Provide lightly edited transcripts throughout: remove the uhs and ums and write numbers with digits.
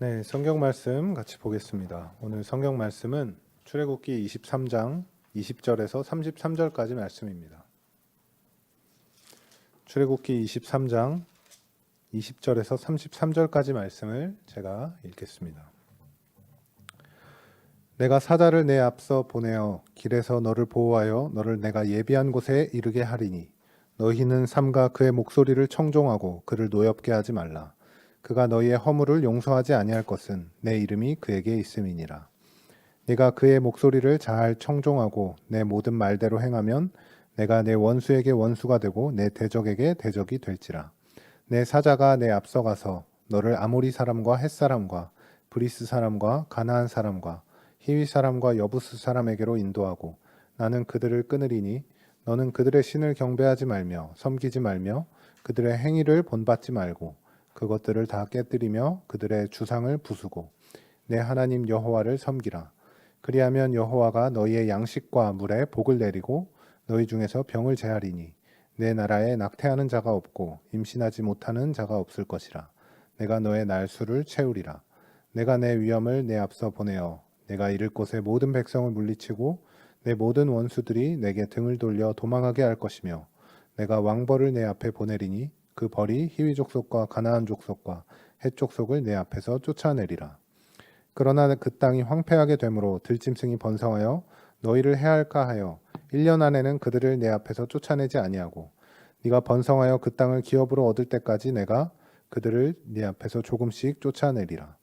네, 성경 말씀 같이 보겠습니다. 오늘 성경 말씀은 출애굽기 23장 20절에서 33절까지 말씀입니다. 출애굽기 23장 20절에서 33절까지 말씀을 제가 읽겠습니다. 내가 사자를 내 앞서 보내어 길에서 너를 보호하여 너를 내가 예비한 곳에 이르게 하리니 너희는 삼가 그의 목소리를 청종하고 그를 노엽게 하지 말라. 그가 너희의 허물을 용서하지 아니할 것은 내 이름이 그에게 있음이니라. 네가 그의 목소리를 잘 청종하고 내 모든 말대로 행하면 내가 내 원수에게 원수가 되고 내 대적에게 대적이 될지라. 내 사자가 내 앞서가서 너를 아모리 사람과 헷 사람과 브리스 사람과 가나안 사람과 히위 사람과 여부스 사람에게로 인도하고 나는 그들을 끊으리니 너는 그들의 신을 경배하지 말며 섬기지 말며 그들의 행위를 본받지 말고 그것들을 다 깨뜨리며 그들의 주상을 부수고 내 하나님 여호와를 섬기라. 그리하면 여호와가 너희의 양식과 물에 복을 내리고 너희 중에서 병을 제하리니 내 나라에 낙태하는 자가 없고 임신하지 못하는 자가 없을 것이라. 내가 너의 날수를 채우리라. 내가 내 위엄을 내 앞서 보내어 내가 이를 곳의 모든 백성을 물리치고 내 모든 원수들이 내게 등을 돌려 도망하게 할 것이며 내가 왕벌을 내 앞에 보내리니 그 벌이 히위 족속과 가나안 족속과 헷 족속을 내 앞에서 쫓아내리라. 그러나 그 땅이 황폐하게 되므로 들짐승이 번성하여 너희를 해할까 하여 1년 안에는 그들을 내 앞에서 쫓아내지 아니하고 네가 번성하여 그 땅을 기업으로 얻을 때까지 내가 그들을 네 앞에서 조금씩 쫓아내리라.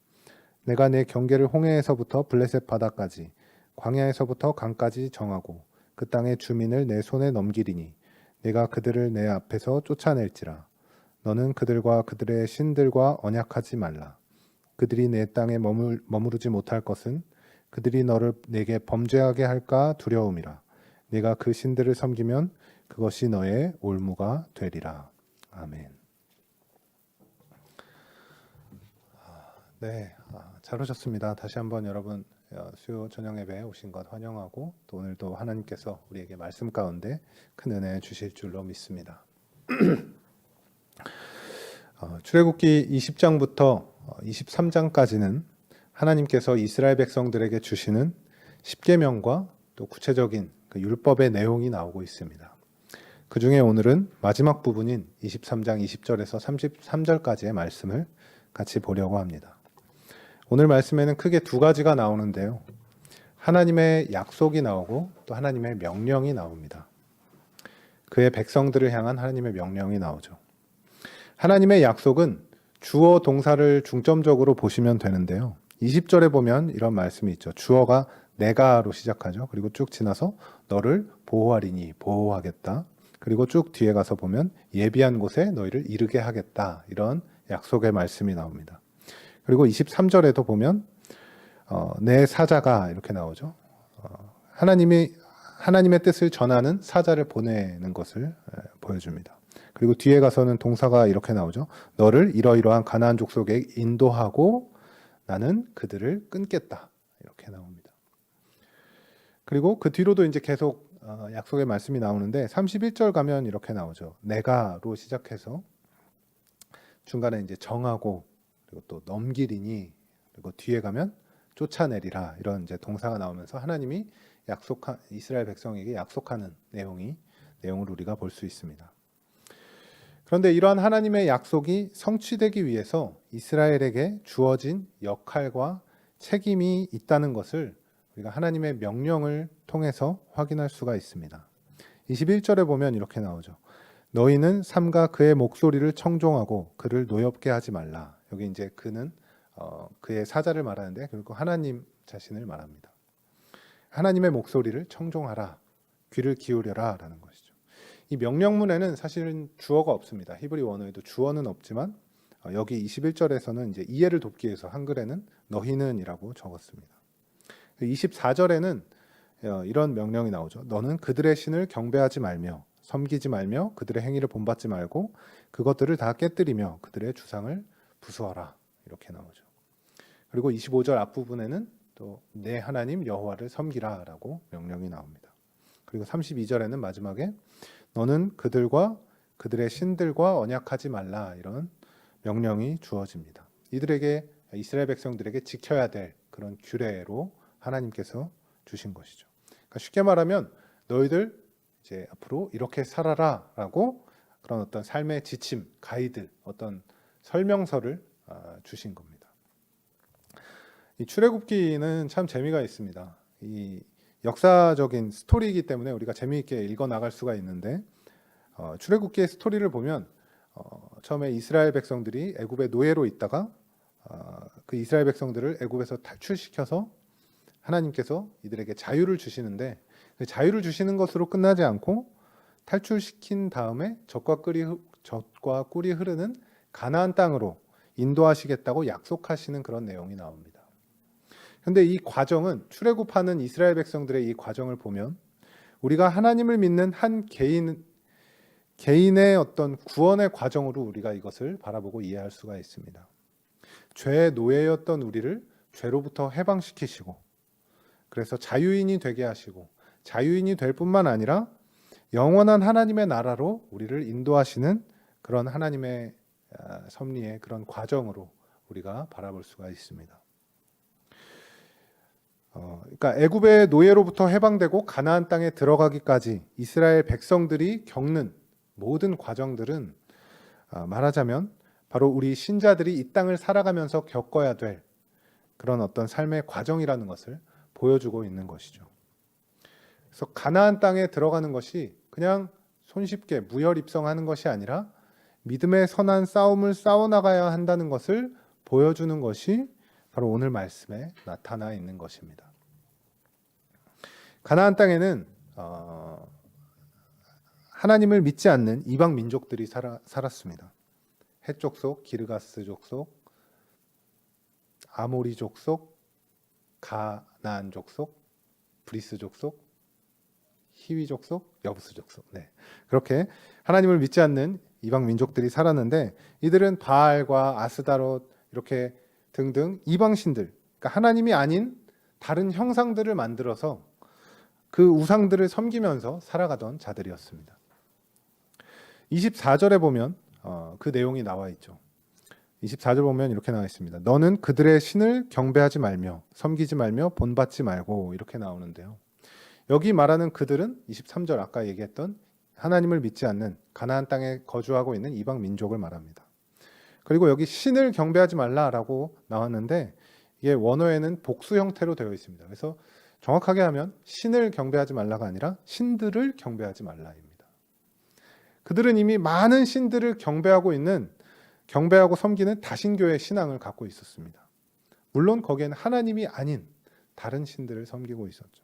내가 내 경계를 홍해에서부터 블레셋 바다까지 광야에서부터 강까지 정하고 그 땅의 주민을 내 손에 넘기리니 내가 그들을 내 앞에서 쫓아낼지라. 너는 그들과 그들의 신들과 언약하지 말라. 그들이 내 땅에 머무르지 못할 것은 그들이 너를 내게 범죄하게 할까 두려움이라. 네가 그 신들을 섬기면 그것이 너의 올무가 되리라. 아멘. 네, 잘 오셨습니다. 다시 한번 여러분 수요 저녁 예배에 오신 것 환영하고 또 오늘도 하나님께서 우리에게 말씀 가운데 큰 은혜 주실 줄로 믿습니다. 출애굽기 20장부터 23장까지는 하나님께서 이스라엘 백성들에게 주시는 십계명과 또 구체적인 그 율법의 내용이 나오고 있습니다. 그 중에 오늘은 마지막 부분인 23장 20절에서 33절까지의 말씀을 같이 보려고 합니다. 오늘 말씀에는 크게 두 가지가 나오는데요. 하나님의 약속이 나오고 또 하나님의 명령이 나옵니다. 그의 백성들을 향한 하나님의 명령이 나오죠. 하나님의 약속은 주어 동사를 중점적으로 보시면 되는데요. 20절에 보면 이런 말씀이 있죠. 주어가 내가로 시작하죠. 그리고 쭉 지나서 너를 보호하리니 보호하겠다. 그리고 쭉 뒤에 가서 보면 예비한 곳에 너희를 이르게 하겠다. 이런 약속의 말씀이 나옵니다. 그리고 23절에도 보면 내 사자가 이렇게 나오죠. 하나님의 뜻을 전하는 사자를 보내는 것을 보여줍니다. 그리고 뒤에 가서는 동사가 이렇게 나오죠. 너를 이러이러한 가나안 족속에 인도하고 나는 그들을 끊겠다. 이렇게 나옵니다. 그리고 그 뒤로도 이제 계속 약속의 말씀이 나오는데 31절 가면 이렇게 나오죠. 내가로 시작해서 중간에 이제 정하고 그리고 또 넘기리니 그리고 뒤에 가면 쫓아내리라 이런 이제 동사가 나오면서 하나님이 이스라엘 백성에게 약속하는 내용을 우리가 볼 수 있습니다. 그런데 이러한 하나님의 약속이 성취되기 위해서 이스라엘에게 주어진 역할과 책임이 있다는 것을 우리가 하나님의 명령을 통해서 확인할 수가 있습니다. 21절에 보면 이렇게 나오죠. 너희는 삼가 그의 목소리를 청종하고 그를 노엽게 하지 말라. 여기 이제 그는 그의 사자를 말하는데 그리고 하나님 자신을 말합니다. 하나님의 목소리를 청종하라. 귀를 기울여라 라는 것이죠. 이 명령문에는 사실은 주어가 없습니다. 히브리 원어에도 주어는 없지만 여기 21절에서는 이제 이해를 돕기 위해서 한글에는 너희는이라고 적었습니다. 24절에는 이런 명령이 나오죠. 너는 그들의 신을 경배하지 말며 섬기지 말며 그들의 행위를 본받지 말고 그것들을 다 깨뜨리며 그들의 주상을 부수어라. 이렇게 나오죠. 그리고 25절 앞부분에는 또 내 하나님 여호와를 섬기라 라고 명령이 나옵니다. 그리고 32절에는 마지막에 너는 그들과 그들의 신들과 언약하지 말라 이런 명령이 주어집니다. 이들에게 이스라엘 백성들에게 지켜야 될 그런 규례로 하나님께서 주신 것이죠. 그러니까 쉽게 말하면 너희들 이제 앞으로 이렇게 살아라라고 그런 어떤 삶의 지침, 가이드, 어떤 설명서를 주신 겁니다. 이 출애굽기는 참 재미가 있습니다. 이 역사적인 스토리이기 때문에 우리가 재미있게 읽어 나갈 수가 있는데 출애굽기의 스토리를 보면 처음에 이스라엘 백성들이 애굽의 노예로 있다가 그 이스라엘 백성들을 애굽에서 탈출시켜서 하나님께서 이들에게 자유를 주시는데 그 자유를 주시는 것으로 끝나지 않고 탈출시킨 다음에 젖과 꿀이 흐르는 가나안 땅으로 인도하시겠다고 약속하시는 그런 내용이 나옵니다. 그런데 이 과정은 출애굽하는 이스라엘 백성들의 이 과정을 보면 우리가 하나님을 믿는 한 개인의 어떤 구원의 과정으로 우리가 이것을 바라보고 이해할 수가 있습니다. 죄의 노예였던 우리를 죄로부터 해방시키시고 그래서 자유인이 되게 하시고 자유인이 될 뿐만 아니라 영원한 하나님의 나라로 우리를 인도하시는 그런 하나님의 섭리의 그런 과정으로 우리가 바라볼 수가 있습니다. 그러니까 애굽의 노예로부터 해방되고 가나안 땅에 들어가기까지 이스라엘 백성들이 겪는 모든 과정들은 말하자면 바로 우리 신자들이 이 땅을 살아가면서 겪어야 될 그런 어떤 삶의 과정이라는 것을 보여주고 있는 것이죠. 그래서 가나안 땅에 들어가는 것이 그냥 손쉽게 무혈입성하는 것이 아니라 믿음의 선한 싸움을 싸워나가야 한다는 것을 보여주는 것이 바로 오늘 말씀에 나타나 있는 것입니다. 가나안 땅에는 하나님을 믿지 않는 이방 민족들이 살았습니다. 헷 족속, 기르가스 족속, 아모리 족속, 가나안 족속, 브리스 족속, 히위 족속, 여부스 족속. 네. 그렇게 하나님을 믿지 않는 이방 민족들이 살았는데 이들은 바알과 아스다롯 이렇게 등등 이방신들, 그러니까 하나님이 아닌 다른 형상들을 만들어서 그 우상들을 섬기면서 살아가던 자들이었습니다. 24절에 보면 그 내용이 나와 있죠. 24절 보면 이렇게 나와 있습니다. 너는 그들의 신을 경배하지 말며 섬기지 말며 본받지 말고 이렇게 나오는데요. 여기 말하는 그들은 23절 아까 얘기했던 하나님을 믿지 않는 가나안 땅에 거주하고 있는 이방 민족을 말합니다. 그리고 여기 신을 경배하지 말라라고 나왔는데 이게 원어에는 복수 형태로 되어 있습니다. 그래서 정확하게 하면 신을 경배하지 말라가 아니라 신들을 경배하지 말라입니다. 그들은 이미 많은 신들을 경배하고 섬기는 다신교의 신앙을 갖고 있었습니다. 물론 거기에는 하나님이 아닌 다른 신들을 섬기고 있었죠.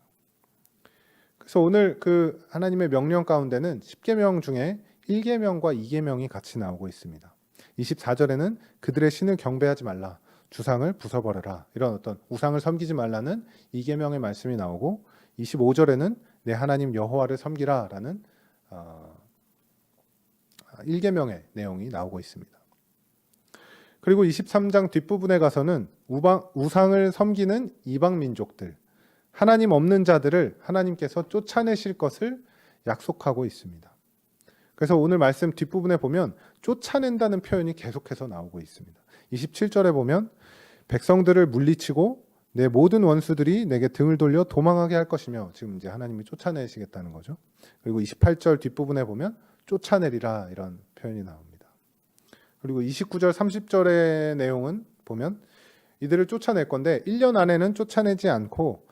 그래서 오늘 그 하나님의 명령 가운데는 10계명 중에 1계명과 2계명이 같이 나오고 있습니다. 24절에는 그들의 신을 경배하지 말라, 주상을 부숴버려라, 이런 어떤 우상을 섬기지 말라는 2계명의 말씀이 나오고 25절에는 내 하나님 여호와를 섬기라라는 1계명의 내용이 나오고 있습니다. 그리고 23장 뒷부분에 가서는 우상을 섬기는 이방 민족들, 하나님 없는 자들을 하나님께서 쫓아내실 것을 약속하고 있습니다. 그래서 오늘 말씀 뒷부분에 보면 쫓아낸다는 표현이 계속해서 나오고 있습니다. 27절에 보면 백성들을 물리치고 내 모든 원수들이 내게 등을 돌려 도망하게 할 것이며, 지금 이제 하나님이 쫓아내시겠다는 거죠. 그리고 28절 뒷부분에 보면 쫓아내리라, 이런 표현이 나옵니다. 그리고 29절 30절의 내용은 보면 이들을 쫓아낼 건데 1년 안에는 쫓아내지 않고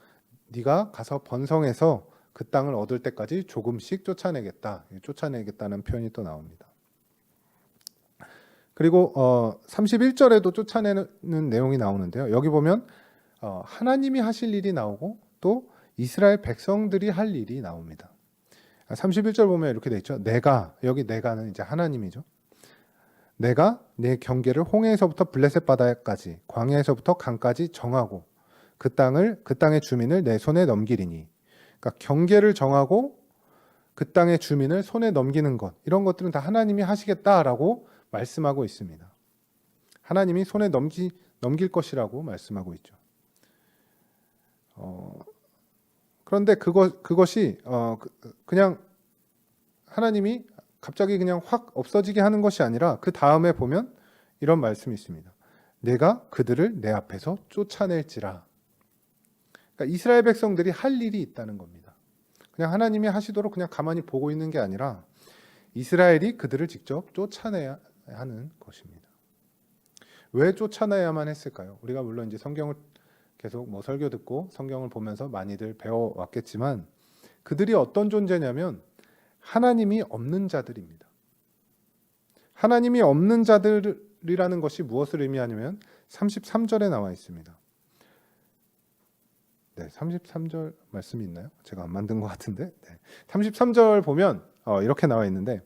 네가 가서 번성해서 그 땅을 얻을 때까지 조금씩 쫓아내겠다는 표현이 또 나옵니다. 그리고 31절에도 쫓아내는 내용이 나오는데요. 여기 보면 하나님이 하실 일이 나오고 또 이스라엘 백성들이 할 일이 나옵니다. 31절 보면 이렇게 돼 있죠. 여기 내가는 이제 하나님이죠. 내가 내 경계를 홍해에서부터 블레셋 바다까지 광야에서부터 강까지 정하고 그 땅의 주민을 내 손에 넘기리니. 그러니까 경계를 정하고 그 땅의 주민을 손에 넘기는 것, 이런 것들은 다 하나님이 하시겠다라고 말씀하고 있습니다. 하나님이 손에 넘길 것이라고 말씀하고 있죠. 그런데 그것이 그냥 하나님이 갑자기 그냥 확 없어지게 하는 것이 아니라 그 다음에 보면 이런 말씀이 있습니다. 내가 그들을 내 앞에서 쫓아낼지라. 그러니까 이스라엘 백성들이 할 일이 있다는 겁니다. 그냥 하나님이 하시도록 그냥 가만히 보고 있는 게 아니라 이스라엘이 그들을 직접 쫓아내야 하는 것입니다. 왜 쫓아내야만 했을까요? 우리가 물론 이제 성경을 계속 설교 듣고 성경을 보면서 많이들 배워왔겠지만 그들이 어떤 존재냐면 하나님이 없는 자들입니다. 하나님이 없는 자들이라는 것이 무엇을 의미하냐면 33절에 나와 있습니다. 네, 33절 말씀이 있나요? 제가 안 만든 것 같은데. 네. 33절 보면 이렇게 나와 있는데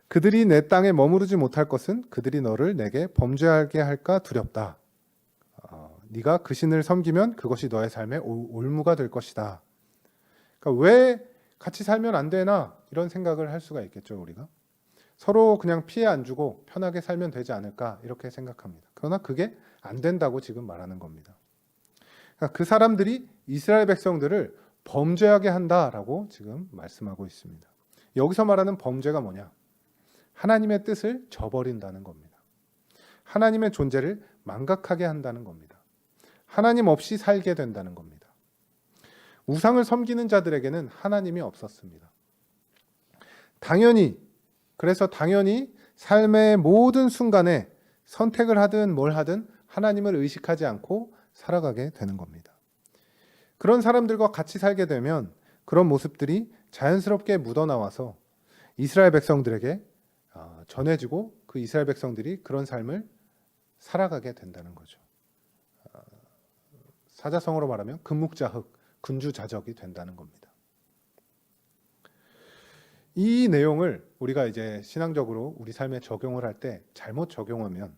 그들이 내 땅에 머무르지 못할 것은 그들이 너를 내게 범죄하게 할까 두렵다. 네가 그 신을 섬기면 그것이 너의 삶의 올무가 될 것이다. 그러니까 왜 같이 살면 안 되나 이런 생각을 할 수가 있겠죠. 우리가 서로 그냥 피해 안 주고 편하게 살면 되지 않을까 이렇게 생각합니다. 그러나 그게 안 된다고 지금 말하는 겁니다. 그러니까 그 사람들이 이스라엘 백성들을 범죄하게 한다라고 지금 말씀하고 있습니다. 여기서 말하는 범죄가 뭐냐? 하나님의 뜻을 저버린다는 겁니다. 하나님의 존재를 망각하게 한다는 겁니다. 하나님 없이 살게 된다는 겁니다. 우상을 섬기는 자들에게는 하나님이 없었습니다. 그래서 당연히 삶의 모든 순간에 선택을 하든 뭘 하든 하나님을 의식하지 않고 살아가게 되는 겁니다. 그런 사람들과 같이 살게 되면 그런 모습들이 자연스럽게 묻어나와서 이스라엘 백성들에게 전해지고 그 이스라엘 백성들이 그런 삶을 살아가게 된다는 거죠. 사자성어로 말하면 금묵자흑, 군주자적이 된다는 겁니다. 이 내용을 우리가 이제 신앙적으로 우리 삶에 적용을 할 때 잘못 적용하면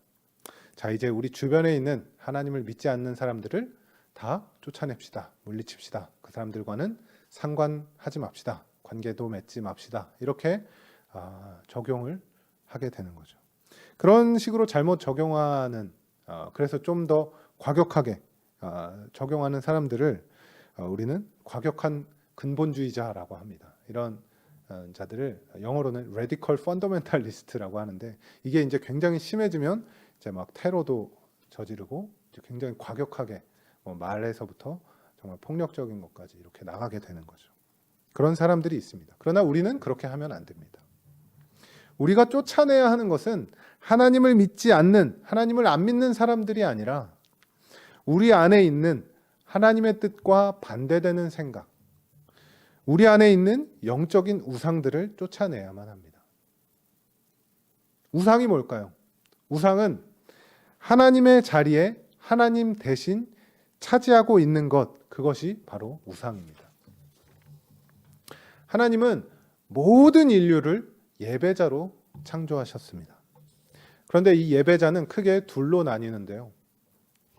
자 이제 우리 주변에 있는 하나님을 믿지 않는 사람들을 다 쫓아냅시다. 물리칩시다. 그 사람들과는 상관하지 맙시다. 관계도 맺지 맙시다. 이렇게 적용을 하게 되는 거죠. 그런 식으로 잘못 적용하는 그래서 좀 더 과격하게 적용하는 사람들을 우리는 과격한 근본주의자라고 합니다. 이런 자들을 영어로는 radical fundamentalist라고 하는데 이게 이제 굉장히 심해지면 이제 막 테러도 저지르고 이제 굉장히 과격하게 말에서부터 정말 폭력적인 것까지 이렇게 나가게 되는 거죠. 그런 사람들이 있습니다. 그러나 우리는 그렇게 하면 안 됩니다. 우리가 쫓아내야 하는 것은 하나님을 믿지 않는, 하나님을 안 믿는 사람들이 아니라 우리 안에 있는 하나님의 뜻과 반대되는 생각, 우리 안에 있는 영적인 우상들을 쫓아내야만 합니다. 우상이 뭘까요? 우상은 하나님의 자리에 하나님 대신 차지하고 있는 것, 그것이 바로 우상입니다. 하나님은 모든 인류를 예배자로 창조하셨습니다. 그런데 이 예배자는 크게 둘로 나뉘는데요.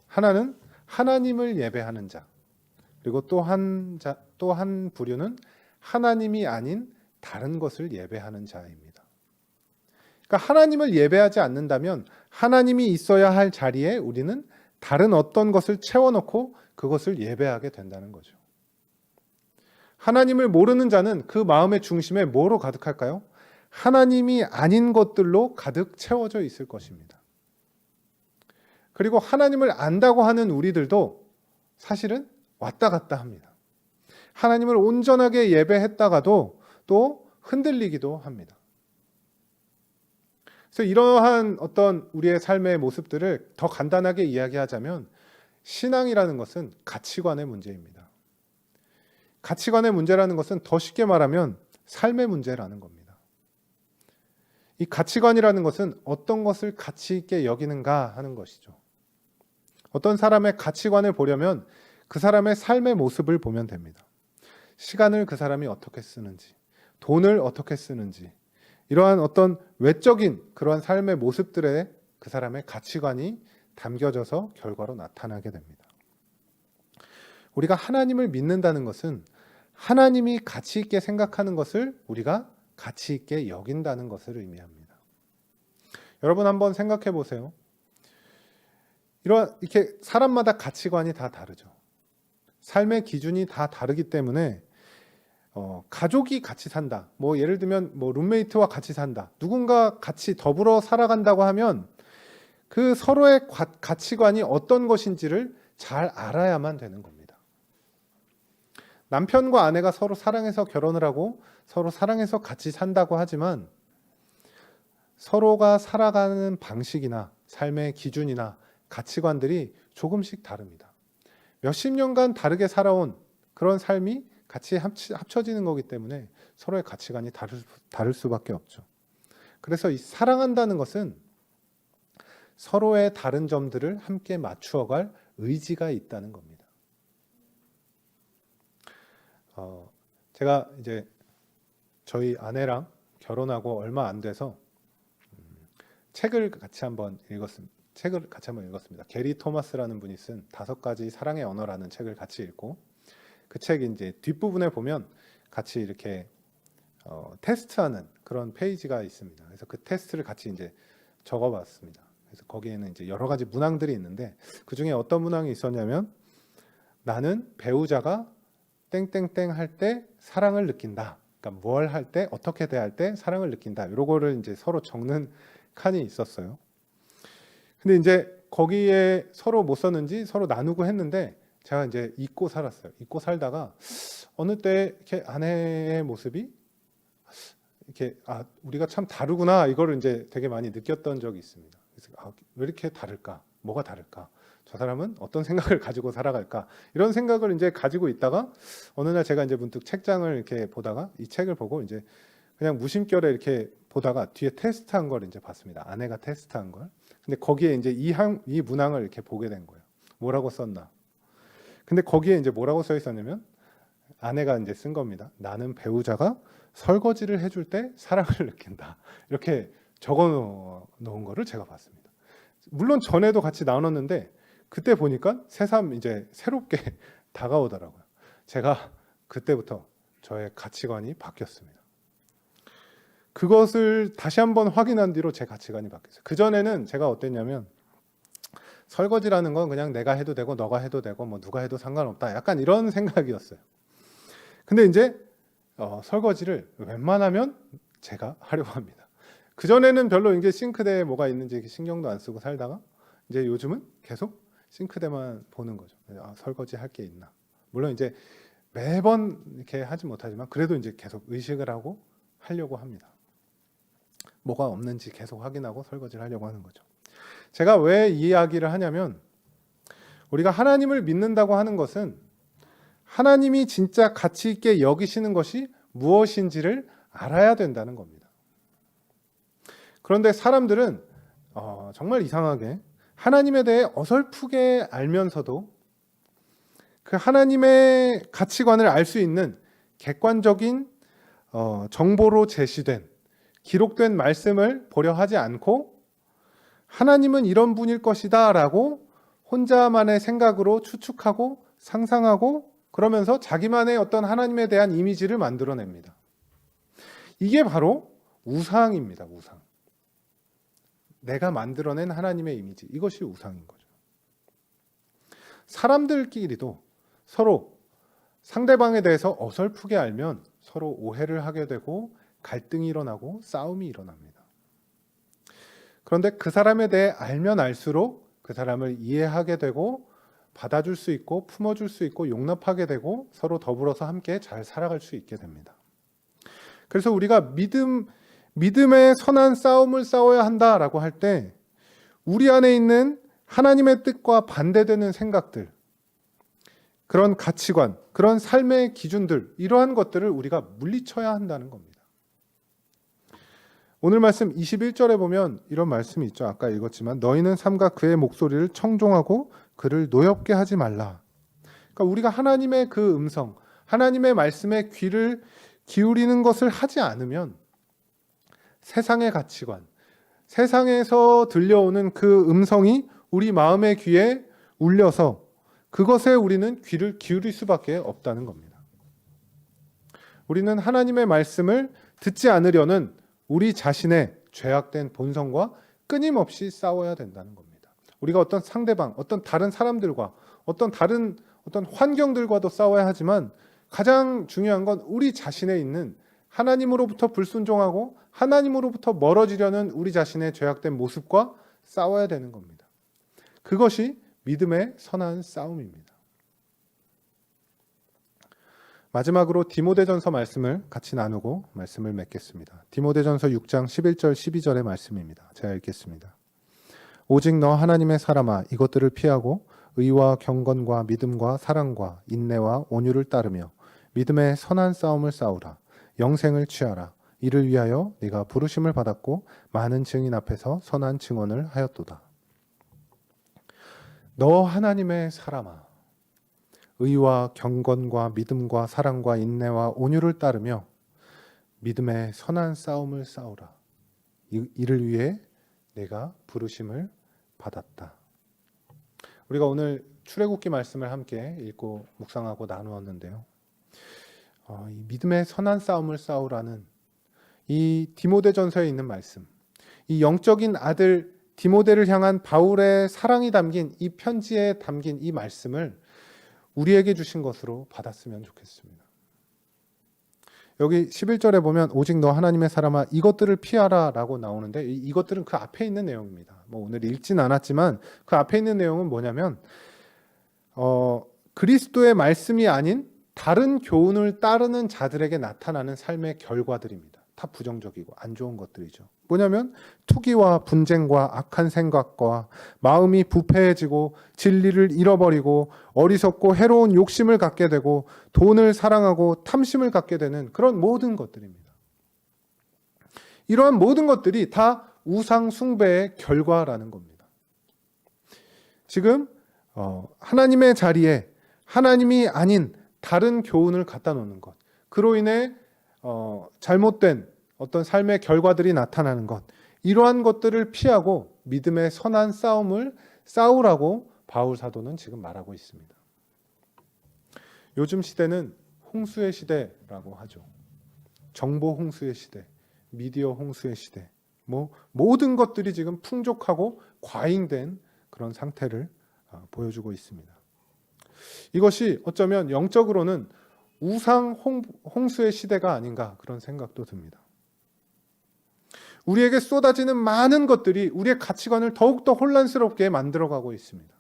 하나는 하나님을 예배하는 자, 그리고 또 한 부류는 하나님이 아닌 다른 것을 예배하는 자입니다. 그러니까 하나님을 예배하지 않는다면 하나님이 있어야 할 자리에 우리는 다른 어떤 것을 채워넣고 그것을 예배하게 된다는 거죠. 하나님을 모르는 자는 그 마음의 중심에 뭐로 가득할까요? 하나님이 아닌 것들로 가득 채워져 있을 것입니다. 그리고 하나님을 안다고 하는 우리들도 사실은 왔다 갔다 합니다. 하나님을 온전하게 예배했다가도 또 흔들리기도 합니다. 그래서 이러한 어떤 우리의 삶의 모습들을 더 간단하게 이야기하자면 신앙이라는 것은 가치관의 문제입니다. 가치관의 문제라는 것은 더 쉽게 말하면 삶의 문제라는 겁니다. 이 가치관이라는 것은 어떤 것을 가치 있게 여기는가 하는 것이죠. 어떤 사람의 가치관을 보려면 그 사람의 삶의 모습을 보면 됩니다. 시간을 그 사람이 어떻게 쓰는지, 돈을 어떻게 쓰는지, 이러한 어떤 외적인 그러한 삶의 모습들에 그 사람의 가치관이 담겨져서 결과로 나타나게 됩니다. 우리가 하나님을 믿는다는 것은 하나님이 가치 있게 생각하는 것을 우리가 가치 있게 여긴다는 것을 의미합니다. 여러분 한번 생각해 보세요. 이렇게 사람마다 가치관이 다 다르죠. 삶의 기준이 다 다르기 때문에 가족이 같이 산다. 예를 들면 룸메이트와 같이 산다. 누군가 같이 더불어 살아간다고 하면 그 서로의 가치관이 어떤 것인지를 잘 알아야만 되는 겁니다. 남편과 아내가 서로 사랑해서 결혼을 하고 서로 사랑해서 같이 산다고 하지만 서로가 살아가는 방식이나 삶의 기준이나 가치관들이 조금씩 다릅니다. 몇십 년간 다르게 살아온 그런 삶이 같이 합쳐지는 거기 때문에 서로의 가치관이 다를 수밖에 없죠. 그래서 이 사랑한다는 것은 서로의 다른 점들을 함께 맞추어갈 의지가 있다는 겁니다. 제가 이제 저희 아내랑 결혼하고 얼마 안 돼서 책을 같이 한번 읽었습니다. 게리 토마스라는 분이 쓴 5가지 사랑의 언어라는 책을 같이 읽고, 그 책 이제 뒷부분에 보면 같이 이렇게 테스트하는 그런 페이지가 있습니다. 그래서 그 테스트를 같이 이제 적어봤습니다. 그래서 거기에는 이제 여러 가지 문항들이 있는데, 그 중에 어떤 문항이 있었냐면, 나는 배우자가 땡땡땡 할 때 사랑을 느낀다. 그러니까 뭘 할 때, 어떻게 대할 때 사랑을 느낀다. 이런 거를 이제 서로 적는 칸이 있었어요. 근데 이제 거기에 서로 못 썼는지 서로 나누고 했는데, 제가 이제 잊고 살았어요. 잊고 살다가 어느 때 이렇게 아내의 모습이 이렇게 우리가 참 다르구나, 이거를 이제 되게 많이 느꼈던 적이 있습니다. 그래서 왜 이렇게 다를까? 뭐가 다를까? 저 사람은 어떤 생각을 가지고 살아갈까? 이런 생각을 이제 가지고 있다가 어느 날 제가 이제 문득 책장을 이렇게 보다가 이 책을 보고 이제 그냥 무심결에 이렇게 보다가 뒤에 테스트한 걸 이제 봤습니다. 아내가 테스트한 걸. 근데 거기에 이제 이 문항을 이렇게 보게 된 거예요. 뭐라고 썼나? 근데 거기에 이제 뭐라고 써 있었냐면, 아내가 이제 쓴 겁니다. 나는 배우자가 설거지를 해줄 때 사랑을 느낀다. 이렇게 적어 놓은 거를 제가 봤습니다. 물론 전에도 같이 나눴는데 그때 보니까 새삼 이제 새롭게 다가오더라고요. 제가 그때부터 저의 가치관이 바뀌었습니다. 그것을 다시 한번 확인한 뒤로 제 가치관이 바뀌었어요. 그전에는 제가 어땠냐면, 설거지라는 건 그냥 내가 해도 되고 너가 해도 되고 뭐 누가 해도 상관없다, 약간 이런 생각이었어요. 근데 이제 설거지를 웬만하면 제가 하려고 합니다. 그전에는 별로 이게 싱크대에 뭐가 있는지 신경도 안 쓰고 살다가 이제 요즘은 계속 싱크대만 보는 거죠. 설거지 할 게 있나. 물론 이제 매번 이렇게 하지 못하지만 그래도 이제 계속 의식을 하고 하려고 합니다. 뭐가 없는지 계속 확인하고 설거지를 하려고 하는 거죠. 제가 왜 이 이야기를 하냐면, 우리가 하나님을 믿는다고 하는 것은 하나님이 진짜 가치 있게 여기시는 것이 무엇인지를 알아야 된다는 겁니다. 그런데 사람들은 정말 이상하게 하나님에 대해 어설프게 알면서도 그 하나님의 가치관을 알 수 있는 객관적인 정보로 제시된 기록된 말씀을 보려 하지 않고, 하나님은 이런 분일 것이다 라고 혼자만의 생각으로 추측하고 상상하고 그러면서 자기만의 어떤 하나님에 대한 이미지를 만들어냅니다. 이게 바로 우상입니다. 우상. 내가 만들어낸 하나님의 이미지, 이것이 우상인 거죠. 사람들끼리도 서로 상대방에 대해서 어설프게 알면 서로 오해를 하게 되고 갈등이 일어나고 싸움이 일어납니다. 그런데 그 사람에 대해 알면 알수록 그 사람을 이해하게 되고 받아줄 수 있고 품어줄 수 있고 용납하게 되고 서로 더불어서 함께 잘 살아갈 수 있게 됩니다. 그래서 우리가 믿음의 선한 싸움을 싸워야 한다라고 할 때, 우리 안에 있는 하나님의 뜻과 반대되는 생각들, 그런 가치관, 그런 삶의 기준들, 이러한 것들을 우리가 물리쳐야 한다는 겁니다. 오늘 말씀 21절에 보면 이런 말씀이 있죠. 아까 읽었지만 너희는 삼가 그의 목소리를 청종하고 그를 노엽게 하지 말라. 그러니까 우리가 하나님의 그 음성, 하나님의 말씀에 귀를 기울이는 것을 하지 않으면 세상의 가치관, 세상에서 들려오는 그 음성이 우리 마음의 귀에 울려서 그것에 우리는 귀를 기울일 수밖에 없다는 겁니다. 우리는 하나님의 말씀을 듣지 않으려는 우리 자신의 죄악된 본성과 끊임없이 싸워야 된다는 겁니다. 우리가 어떤 상대방, 어떤 다른 사람들과 어떤 다른 환경들과도 싸워야 하지만 가장 중요한 건 우리 자신에 있는 하나님으로부터 불순종하고 하나님으로부터 멀어지려는 우리 자신의 죄악된 모습과 싸워야 되는 겁니다. 그것이 믿음의 선한 싸움입니다. 마지막으로 디모데전서 말씀을 같이 나누고 말씀을 맺겠습니다. 디모데전서 6장 11절 12절의 말씀입니다. 제가 읽겠습니다. 오직 너 하나님의 사람아 이것들을 피하고 의와 경건과 믿음과 사랑과 인내와 온유를 따르며 믿음의 선한 싸움을 싸우라. 영생을 취하라. 이를 위하여 네가 부르심을 받았고 많은 증인 앞에서 선한 증언을 하였도다. 너 하나님의 사람아 의와 경건과 믿음과 사랑과 인내와 온유를 따르며 믿음의 선한 싸움을 싸우라. 이를 위해 내가 부르심을 받았다. 우리가 오늘 출애굽기 말씀을 함께 읽고 묵상하고 나누었는데요. 이 믿음의 선한 싸움을 싸우라는 이 디모데전서에 있는 말씀, 이 영적인 아들 디모데를 향한 바울의 사랑이 담긴 이 편지에 담긴 이 말씀을 우리에게 주신 것으로 받았으면 좋겠습니다. 여기 11절에 보면 오직 너 하나님의 사람아 이것들을 피하라 라고 나오는데 이것들은 그 앞에 있는 내용입니다. 오늘 읽진 않았지만 그 앞에 있는 내용은 뭐냐면 그리스도의 말씀이 아닌 다른 교훈을 따르는 자들에게 나타나는 삶의 결과들입니다. 다 부정적이고 안 좋은 것들이죠. 뭐냐면 투기와 분쟁과 악한 생각과 마음이 부패해지고 진리를 잃어버리고 어리석고 해로운 욕심을 갖게 되고 돈을 사랑하고 탐심을 갖게 되는 그런 모든 것들입니다. 이러한 모든 것들이 다 우상 숭배의 결과라는 겁니다. 지금 하나님의 자리에 하나님이 아닌 다른 교훈을 갖다 놓는 것, 그로 인해 잘못된 어떤 삶의 결과들이 나타나는 것, 이러한 것들을 피하고 믿음의 선한 싸움을 싸우라고 바울 사도는 지금 말하고 있습니다. 요즘 시대는 홍수의 시대라고 하죠. 정보 홍수의 시대, 미디어 홍수의 시대, 모든 것들이 지금 풍족하고 과잉된 그런 상태를 보여주고 있습니다. 이것이 어쩌면 영적으로는 우상 홍수의 시대가 아닌가 그런 생각도 듭니다. 우리에게 쏟아지는 많은 것들이 우리의 가치관을 더욱더 혼란스럽게 만들어가고 있습니다.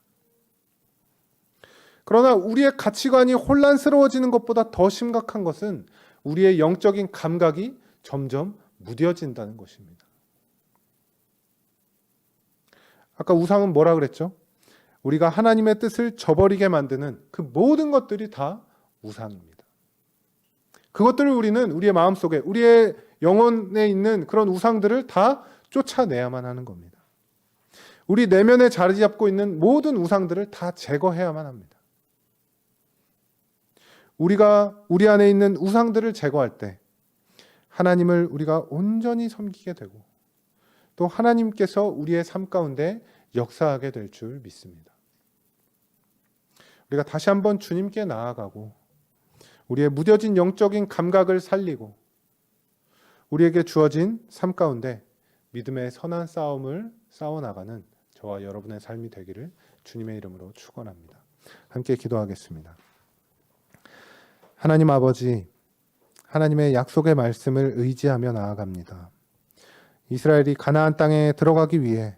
그러나 우리의 가치관이 혼란스러워지는 것보다 더 심각한 것은 우리의 영적인 감각이 점점 무뎌진다는 것입니다. 아까 우상은 뭐라 그랬죠? 우리가 하나님의 뜻을 저버리게 만드는 그 모든 것들이 다 우상입니다. 그것들을 우리는 우리의 마음속에 우리의 영혼에 있는 그런 우상들을 다 쫓아내야만 하는 겁니다. 우리 내면에 자리 잡고 있는 모든 우상들을 다 제거해야만 합니다. 우리가 우리 안에 있는 우상들을 제거할 때 하나님을 우리가 온전히 섬기게 되고 또 하나님께서 우리의 삶 가운데 역사하게 될 줄 믿습니다. 우리가 다시 한번 주님께 나아가고 우리의 무뎌진 영적인 감각을 살리고 우리에게 주어진 삶 가운데 믿음의 선한 싸움을 싸워나가는 저와 여러분의 삶이 되기를 주님의 이름으로 축원합니다. 함께 기도하겠습니다. 하나님 아버지, 하나님의 약속의 말씀을 의지하며 나아갑니다. 이스라엘이 가나안 땅에 들어가기 위해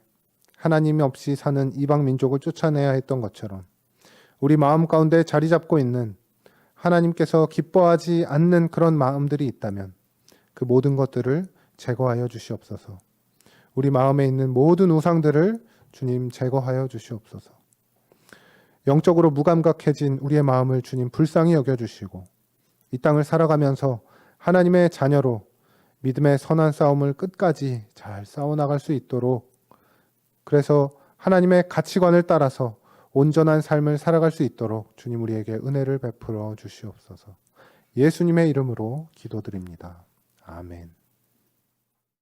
하나님 없이 사는 이방 민족을 쫓아내야 했던 것처럼 우리 마음 가운데 자리 잡고 있는 하나님께서 기뻐하지 않는 그런 마음들이 있다면 그 모든 것들을 제거하여 주시옵소서. 우리 마음에 있는 모든 우상들을 주님 제거하여 주시옵소서. 영적으로 무감각해진 우리의 마음을 주님 불쌍히 여겨주시고 이 땅을 살아가면서 하나님의 자녀로 믿음의 선한 싸움을 끝까지 잘 싸워나갈 수 있도록, 그래서 하나님의 가치관을 따라서 온전한 삶을 살아갈 수 있도록 주님 우리에게 은혜를 베풀어 주시옵소서. 예수님의 이름으로 기도드립니다. 아멘.